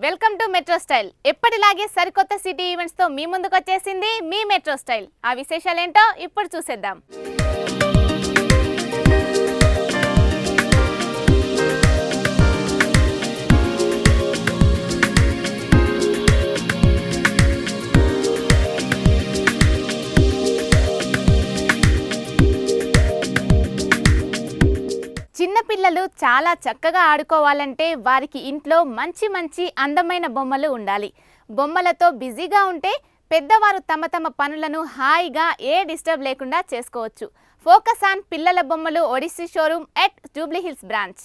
Welcome to metro style. ఎప్పటిలాగే సరికొత్త city events తో మీ ముందుకు వచ్చేసింది మీ మెట్రో స్టైల్. ఆ విశేషాలు ఏంటో ఇప్పుడు చూసేద్దాం. చిన్నపిల్లలు చాలా చక్కగా ఆడుకోవాలంటే వారికి ఇంట్లో మంచి అందమైన బొమ్మలు ఉండాలి. బొమ్మలతో బిజీగా ఉంటే పెద్దవారు తమ పనులను హాయిగా ఏ డిస్టర్బ్ లేకుండా చేసుకోవచ్చు. ఫోకస్ ఆన్ పిల్లల బొమ్మలు Odyssey showroom at Jubilee Hills branch.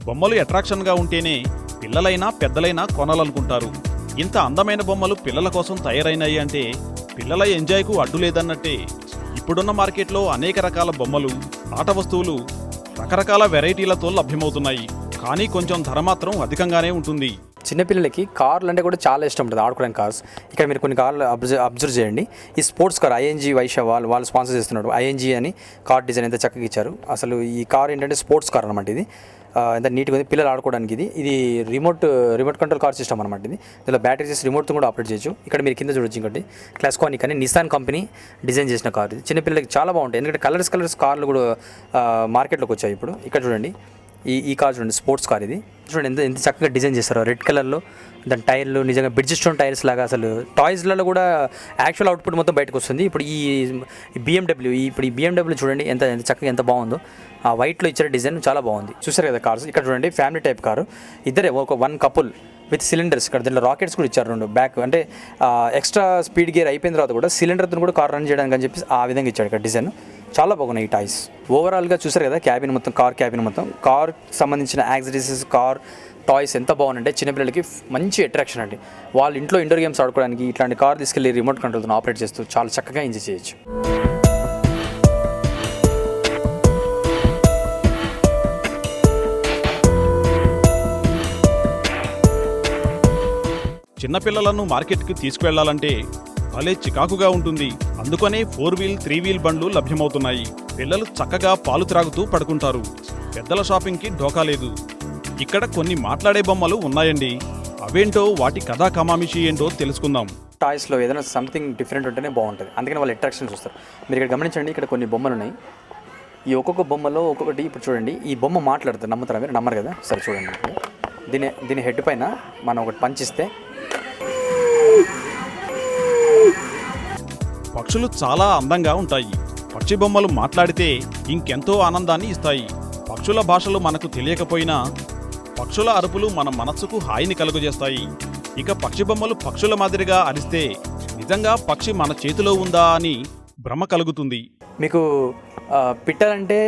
బొమ్మలు అట్రాక్షన్గా ఉంటేనే పిల్లలైనా పెద్దలైనా కొనాలనుకుంటారు. ఇంత అందమైన బొమ్మలు పిల్లల కోసం తయారైనాయి అంటే పిల్లల ఎంజాయ్కు అడ్డు లేదన్నట్టే. ఇప్పుడున్న మార్కెట్లో అనేక రకాల బొమ్మలు, ఆట వస్తువులు రకరకాల వెరైటీలతో లభ్యమవుతున్నాయి. కానీ కొంచెం ధర మాత్రం అధికంగానే ఉంటుంది. చిన్నపిల్లలకి కార్లు అంటే కూడా చాలా ఇష్టం ఉంటుంది, ఆడుకోవడానికి కార్స్. ఇక్కడ మీరు కొన్ని కార్లు అబ్జర్వ్ చేయండి. ఈ స్పోర్ట్స్ కార్ ఐఎన్జీ వైశ్య వాళ్ళు స్పాన్సర్ చేస్తున్నాడు. ఐఎన్జీ అని కార్ డిజైన్ ఎంత చక్కగా ఇచ్చారు. అసలు ఈ కార్ ఏంటంటే స్పోర్ట్స్ కార్ అనమాట. ఇది ఎంత నీట్గా ఉంది పిల్లలు ఆడుకోవడానికి. ఇది రిమోట్ కంట్రోల్ కార్ సిస్టమ్ అనమాట. దీనిలో బ్యాటరీ చేసి రిమోట్తో కూడా ఆపరేట్ చేయొచ్చు. ఇక్కడ మీరు కింద చూడొచ్చు ఇంకోటి క్లాస్కానిక్ అని నిసాన్ కంపెనీ డిజైన్ చేసిన కార్. ఇది చిన్నపిల్లలకి చాలా బాగుంటాయి, ఎందుకంటే కలర్స్ కార్లు కూడా మార్కెట్లోకి వచ్చాయి ఇప్పుడు. ఇక్కడ చూడండి ఈ కార్ చూడండి, స్పోర్ట్స్ కార్. ఇది చూడండి ఎంత చక్కగా డిజైన్ చేస్తారో, రెడ్ కలర్లో. దాని టైర్లు నిజంగా బ్రిడ్జిస్టోన్ టైర్స్ లాగా. అసలు టాయ్స్లలో కూడా యాక్చువల్ అవుట్పుట్ మొత్తం బయటకు వస్తుంది. ఇప్పుడు ఈ బిఎండబ్ల్యూ చూడండి ఎంత చక్కగా ఎంత బాగుందో. ఆ వైట్లో ఇచ్చిన డిజైన్ చాలా బాగుంది. చూసారు కదా కార్స్. ఇక్కడ చూడండి ఫ్యామిలీ టైప్ కారు. ఇద్దరే వన్ కపుల్ విత్ సిలిండర్స్. ఇక్కడ దీంట్లో రాకెట్స్ కూడా ఇచ్చారు రెండు బ్యాక్. అంటే ఎక్స్ట్రా స్పీడ్ గేర్ అయిపోయిన తర్వాత కూడా సిలిండర్తో కూడా కార్ రన్ చేయడానికి అని చెప్పి ఆ విధంగా ఇచ్చాడు ఇక్కడ డిజైన్. చాలా బాగున్నాయి ఈ టాయ్స్. ఓవరాల్గా చూసారు కదా క్యాబిన్ మొత్తం, కార్ సంబంధించిన యాక్సెసరీస్, కార్ టాయ్స్ ఎంత బాగుందంటే చిన్నపిల్లలకి మంచి అట్రాక్షన్ అండి. వాళ్ళ ఇంట్లో ఇండోర్ గేమ్స్ ఆడుకోవడానికి ఇట్లాంటి కార్ తీసుకెళ్ళి రిమోట్ కంట్రోల్తో ఆపరేట్ చేస్తూ చాలా చక్కగా ఎంజాయ్ చేయొచ్చు. చిన్నపిల్లలను మార్కెట్కి తీసుకువెళ్లాలంటే భలే చికాకుగా ఉంటుంది. అందుకనే 4-wheel 3-wheel బండ్లు లభ్యమవుతున్నాయి. పిల్లలు చక్కగా పాలు త్రాగుతూ పడుకుంటారు. పెద్దల షాపింగ్కి ఢోకా లేదు. ఇక్కడ కొన్ని మాట్లాడే బొమ్మలు ఉన్నాయండి. అవేంటో, వాటి కథా కమామిషి ఏంటో తెలుసుకుందాం. టాయ్స్లో ఏదైనా సంథింగ్ డిఫరెంట్ ఉంటేనే బాగుంటుంది, అందుకని వాళ్ళు అట్రాక్షన్ చూస్తారు. మీరు ఇక్కడ గమనించండి, ఇక్కడ కొన్ని బొమ్మలు ఉన్నాయి. ఈ ఒక్కొక్క బొమ్మలో ఒక్కొక్కటి. ఇప్పుడు చూడండి ఈ బొమ్మ మాట్లాడుతుంది, నమ్ముతారా మీరు? నమ్మరు కదా. సరే చూడండి, దీని హెడ్ పైన మనం ఒకటి పంచిస్తే పక్షులు చాలా అందంగా ఉంటాయి. పక్షి బొమ్మలు మాట్లాడితే ఇంకెంతో ఆనందాన్ని ఇస్తాయి. పక్షుల భాషలు మనకు తెలియకపోయినా పక్షుల అరుపులు మన మనస్సుకు హాయిని కలుగజేస్తాయి. ఇక పక్షి బొమ్మలు పక్షుల మాదిరిగా అరిస్తే నిజంగా పక్షి మన చేతిలో ఉందా అని భ్రమ కలుగుతుంది. మీకు పిట్టలంటే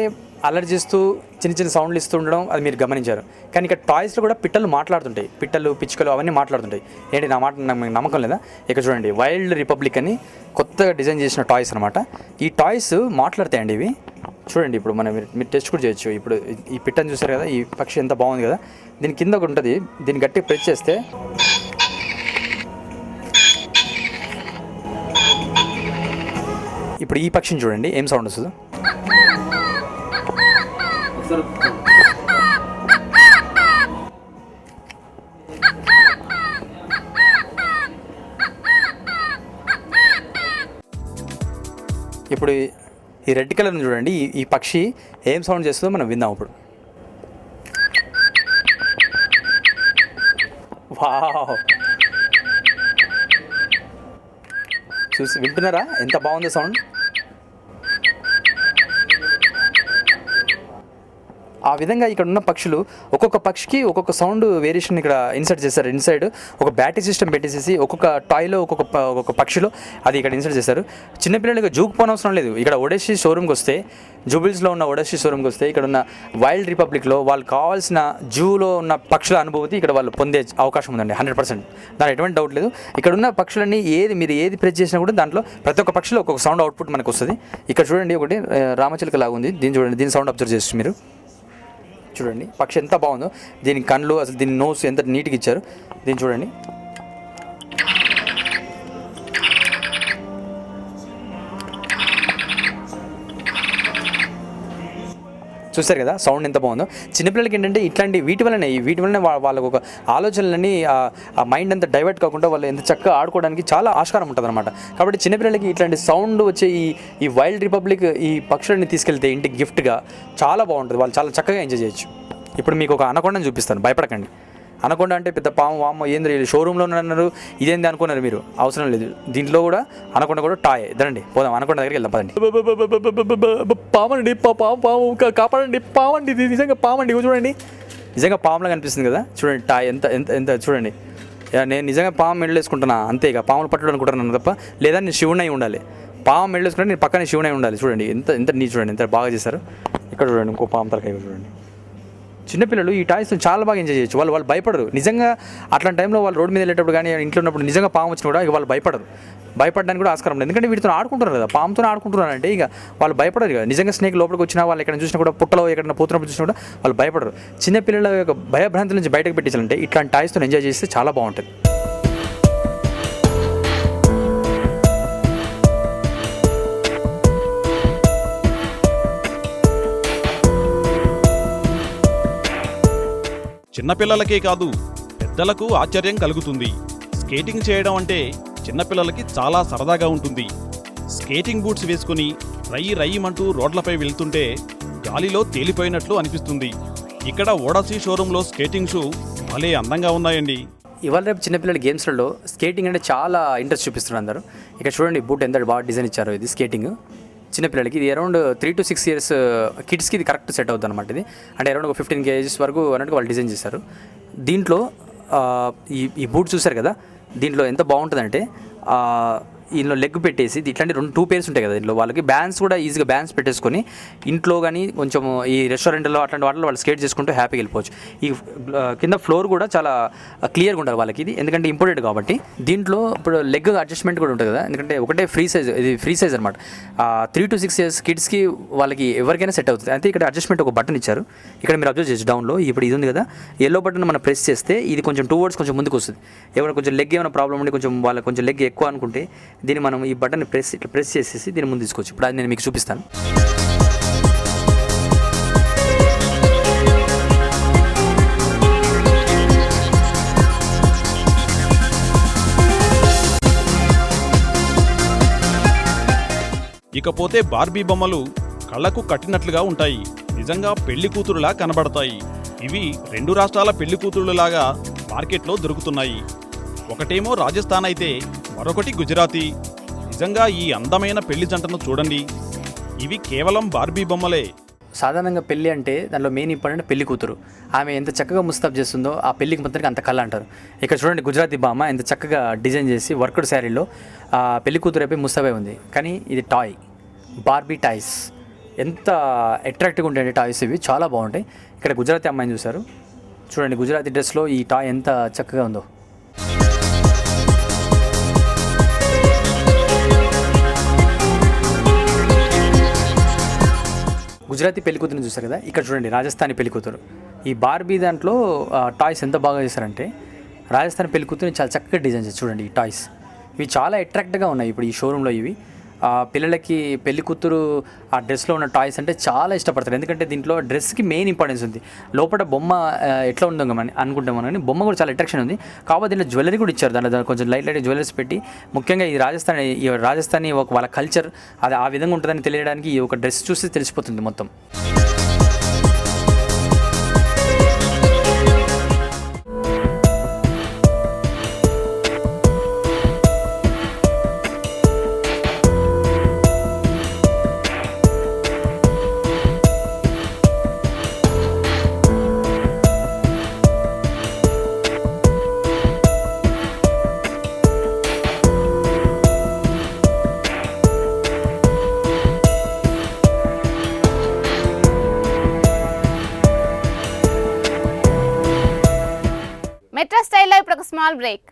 అలర్ట్ చేస్తూ చిన్న సౌండ్లు ఇస్తూ ఉండడం అది మీరు గమనించారు. కానీ ఇక్కడ టాయ్స్లో కూడా పిట్టలు మాట్లాడుతుంటాయి. పిట్టలు, పిచ్చుకలు అవన్నీ మాట్లాడుతుంటాయి. ఏంటి నా మాట నాకు నమ్మకం లేదా? ఇక్కడ చూడండి వైల్డ్ రిపబ్లిక్ అని కొత్తగా డిజైన్ చేసిన టాయ్స్ అనమాట. ఈ టాయ్స్ మాట్లాడతాయండి ఇవి. చూడండి ఇప్పుడు మీరు టెస్ట్ కూడా చేయొచ్చు. ఇప్పుడు ఈ పిట్టని చూసారు కదా, ఈ పక్షి ఎంత బాగుంది కదా. దీని కింద ఒకటి ఉంటుంది, దీన్ని గట్టి ప్రెస్ చేస్తే ఇప్పుడు ఈ పక్షిని చూడండి ఏం సౌండ్ వస్తుందో. ఇప్పుడు ఈ రెడ్ కలర్ చూడండి, ఈ పక్షి ఏం సౌండ్ చేస్తుందో మనం విందాం ఇప్పుడు. వావ్, వింటున్నారా ఎంత బాగుందో సౌండ్? ఆ విధంగా ఇక్కడ ఉన్న పక్షులు ఒక్కొక్క పక్షికి ఒక్కొక్క సౌండ్ వేరియేషన్ ఇక్కడ ఇన్సర్ట్ చేశారు. ఇన్సైడ్ ఒక బ్యాటరీ సిస్టమ్ పెట్టేసేసి ఒక్కొక్క టాయ్లో ఒక్కొక్క పక్షిలో అది ఇక్కడ ఇన్సర్ట్ చేశారు. చిన్నపిల్లలకి జూకి పోనవసరం లేదు. ఇక్కడ ఒడెస్సీ షోరూమ్కి వస్తే, జూబిల్స్లో ఉన్న ఒడెస్సీ షోరూమ్కి వస్తే ఇక్కడ ఉన్న వైల్డ్ రిపబ్లిక్లో వాళ్ళు కావాల్సిన జూలో ఉన్న పక్షుల అనుభూతి ఇక్కడ వాళ్ళు పొందే అవకాశం ఉందండి 100%. దాని ఎటువంటి డౌట్ లేదు. ఇక్కడ ఉన్న పక్షులన్నీ మీరు ఏది ప్రెస్ చేసినా కూడా దాంట్లో ప్రతి ఒక్క పక్షిలో ఒక్కొక్క సౌండ్ అవుట్పుట్ మనకు వస్తుంది. ఇక్కడ చూడండి ఒకటి రామచిలుక లాగా ఉంది, దీన్ని చూడండి, దీని సౌండ్ అబ్జర్వ్ చేసి మీరు చూడండి. పక్షి ఎంత బాగుందో, దీని కళ్ళు అసలు దీని నోస్ ఎంత నీట్గా ఇచ్చారు, దీన్ని చూడండి. చూస్తారు కదా సౌండ్ ఎంత బాగుందో. చిన్నపిల్లలకి ఏంటంటే ఇట్లాంటి వీటి వల్లనే వాళ్ళకు ఒక ఆలోచనలని ఆ మైండ్ అంతా డైవర్ట్ కాకుండా వాళ్ళు ఎంత చక్కగా ఆడుకోవడానికి చాలా ఆస్కారం ఉంటుంది అనమాట. కాబట్టి చిన్నపిల్లలకి ఇట్లాంటి సౌండ్ వచ్చే ఈ వైల్డ్ రిపబ్లిక్ ఈ పక్షులని తీసుకెళ్తే ఇంటికి గిఫ్ట్గా చాలా బాగుంటుంది. వాళ్ళు చాలా చక్కగా ఎంజాయ్ చేయొచ్చు. ఇప్పుడు మీకు ఒక అనకొండని చూపిస్తాను, భయపడకండి. అనకొండ అంటే పెద్ద పాము వాము ఏంద్ర షోరూంలో అన్నారు, ఇదేంది అనుకున్నారు మీరు, అవసరం లేదు. దీంట్లో కూడా అనకొండ కూడా టాయ్. దండి పోదాం, అనకొండ దగ్గరికి వెళ్దాం పదండి. పామండి, పాము కాపాడండి, పామండి, ఇది నిజంగా పామండి, చూడండి, నిజంగా పాములా కనిపిస్తుంది కదా. చూడండి టాయ్ ఎంత ఎంత ఎంత చూడండి. నేను నిజంగా పాము మెడలు వేసుకుంటున్నా అంతే, ఇక పాములు పట్టడం అనుకుంటున్నాను తప్ప, లేదా నేను శివునై ఉండాలి. పాము మెడలు వేసుకుంటే నేను పక్కనే శివునై ఉండాలి. చూడండి ఎంత ఎంత నీ చూడండి ఎంత బాగా చేశారు. ఇక్కడ చూడండి ఇంకో పాము తరకాయ చూడండి. చిన్నపిల్లలు ఈ టాయ్స్ని చాలా బాగా ఎంజాయ్ చేయొచ్చు. వాళ్ళు భయపడరు. నిజంగా అట్లాంటి టైంలో వాళ్ళు రోడ్డు మీద వెళ్ళేటప్పుడు కానీ ఇంట్లో ఉన్నప్పుడు నిజంగా పాము వచ్చినా కూడా ఇక వాళ్ళు భయపడడానికి కూడా ఆస్కారం లేదు. ఎందుకంటే వీటితో ఆడుకుంటున్నారు కదా, పాముతో ఆడుకుంటున్నారంటే ఇక వాళ్ళు భయపడరు. ఇక నిజంగా స్నేక్ లోపలికి వచ్చినా, వాళ్ళు ఎక్కడ చూసినా కూడా పుట్టలో ఎక్కడైనా పోతున్నప్పుడు చూసినా కూడా వాళ్ళు భయపడరు. చిన్నపిల్లల యొక్క భయభ్రాంతుల నుంచి బయటకు పెట్టించాలంటే ఇట్లాంటి టాయ్స్తో ఎంజాయ్ చేస్తే చాలా బాగుంటుంది. చిన్నపిల్లలకే కాదు పెద్దలకు ఆశ్చర్యం కలుగుతుంది. స్కేటింగ్ చేయడం అంటే చిన్నపిల్లలకి చాలా సరదాగా ఉంటుంది. స్కేటింగ్ బూట్స్ వేసుకుని రయ్యమంటూ రోడ్లపై వెళ్తుంటే గాలిలో తేలిపోయినట్లు అనిపిస్తుంది. ఇక్కడ ఓడసీ షోరూంలో స్కేటింగ్ షూ భలే అందంగా ఉన్నాయండి. ఇవాళ రేపు చిన్నపిల్లల గేమ్స్లలో స్కేటింగ్ అంటే చాలా ఇంట్రెస్ట్ చూపిస్తున్నారు అందరూ. ఇక్కడ చూడండి బూట్ ఎంత బాగా డిజైన్ ఇచ్చారో. ఇది స్కేటింగ్ చిన్నపిల్లలకి ఇది అరౌండ్ 3 to 6 years కిడ్స్కి ఇది కరెక్ట్ సెట్ అవుతుంది అనమాట. ఇది అంటే అరౌండ్ ఒక 15 kgs వరకు అన్నట్టు వాళ్ళు డిజైన్ చేశారు. దీంట్లో ఈ బూట్ చూసారు కదా, దీంట్లో ఎంత బాగుంటుందంటే దీనిలో లెగ్ పెట్టేసి ఇట్లాంటి 2 pairs ఉంటాయి కదా, దీంట్లో వాళ్ళకి బ్యాన్స్ కూడా ఈజీగా బ్యాన్స్ పెట్టేసుకొని ఇంట్లో కానీ కొంచెం ఈ రెస్టారెంట్లో అట్లాంటి వాటిలో వాళ్ళు స్కేట్ చేసుకుంటూ హ్యాపీగా వెళ్ళిపోవచ్చు. ఈ కింద ఫ్లోర్ కూడా చాలా క్లియర్గా ఉండాలి వాళ్ళకి, ఇది ఎందుకంటే ఇంపార్టెంట్ కాబట్టి. దీంట్లో ఇప్పుడు లెగ్ అడ్జస్ట్మెంట్ కూడా ఉంటుంది కదా, ఎందుకంటే ఒకటే ఫ్రీ సైజ్, ఇది ఫ్రీ సైజ్ అనమాట. 3 to 6 years కిడ్స్కి వాళ్ళకి ఎవరికైనా సెట్ అవుతుంది. అయితే ఇక్కడ అడ్జస్ట్మెంట్ ఒక బటన్ ఇచ్చారు. ఇక్కడ మీరు అబ్జర్వ్ చేయొచ్చు డౌన్లో. ఇప్పుడు ఇది ఉంది కదా, ఎల్లో బటన్ మనం ప్రెస్ చేస్తే ఇది కొంచెం టువర్డ్స్ కొంచెం ముందుకు వస్తుంది. ఏమైనా కొంచెం లెగ్ ఏమైనా ప్రాబ్లం ఉండి కొంచెం వాళ్ళకి కొంచెం లెగ్ ఎక్కువ అనుకుంటే దీన్ని మనం ఈ బటన్ ప్రెస్ చేసేసి దీన్ని ముందు తీసుకోవచ్చు. ఇప్పుడు అది నేను మీకు చూపిస్తాను. ఇకపోతే బార్బీ బొమ్మలు కళ్ళకు కట్టినట్లుగా ఉంటాయి. నిజంగా పెళ్లి కూతురులా కనబడతాయి. ఇవి 2 రాష్ట్రాల పెళ్లి కూతురులాగా మార్కెట్లో దొరుకుతున్నాయి. ఒకటేమో రాజస్థాన్ అయితే మరొకటి గుజరాతీ. నిజంగా ఈ అందమైన పెళ్లి జంటను చూడండి. ఇవి కేవలం బార్బీ బొమ్మలే. సాధారణంగా పెళ్లి అంటే దానిలో మెయిన్ ఇంపార్టెంట్ పెళ్లి కూతురు. ఆమె ఎంత చక్కగా ముస్తాబ్ చేస్తుందో ఆ పెళ్లికి మొత్తానికి అంత కళ అంటారు. ఇక్కడ చూడండి గుజరాతీ బామ్మ ఎంత చక్కగా డిజైన్ చేసి వర్క్డ్ శారీలో పెళ్లి కూతురు అయిపోయి ముస్తాబై ఉంది. కానీ ఇది టాయ్, బార్బీ టాయ్స్. ఎంత అట్రాక్టివ్గా ఉంటాయండి టాయ్స్, ఇవి చాలా బాగుంటాయి. ఇక్కడ గుజరాతీ అమ్మాయిని చూశారు, చూడండి గుజరాతీ డ్రెస్లో ఈ టాయ్ ఎంత చక్కగా ఉందో. గుజరాతీ పెళ్లికూతురుని చూస్తారు కదా, ఇక్కడ చూడండి రాజస్థానీ పెళ్లికూతురు. ఈ బార్బీ దాంట్లో టాయ్స్ ఎంత బాగా చేశారంటే రాజస్థానీ పెళ్లికూతురుని చాలా చక్కగా డిజైన్ చేస్తారు. చూడండి ఈ టాయ్స్, ఇవి చాలా అట్రాక్ట్గా ఉన్నాయి ఇప్పుడు ఈ షోరూంలో. ఇవి పిల్లలకి పెళ్లి కూతురు ఆ డ్రెస్లో ఉన్న టాయ్స్ అంటే చాలా ఇష్టపడతారు. ఎందుకంటే దీంట్లో డ్రెస్కి మెయిన్ ఇంపార్టెన్స్ ఉంది. లోపల బొమ్మ ఎట్లా ఉందో మనం అనుకుంటాం కానీ బొమ్మ కూడా చాలా అట్రాక్షన్ ఉంది. కాబట్టి దీంట్లో జ్యువెలరీ కూడా ఇచ్చారు. దాంట్లో కొంచెం లైట్ జ్యువెలరీస్ పెట్టి, ముఖ్యంగా ఈ రాజస్థానీ ఒక వాళ్ళ కల్చర్ అది ఆ విధంగా ఉంటుందని తెలియడానికి ఈ ఒక డ్రెస్ చూసి తెలిసిపోతుంది మొత్తం. రెట్రో స్టైల్లో ఇప్పుడు ఒక స్మాల్ బ్రేక్.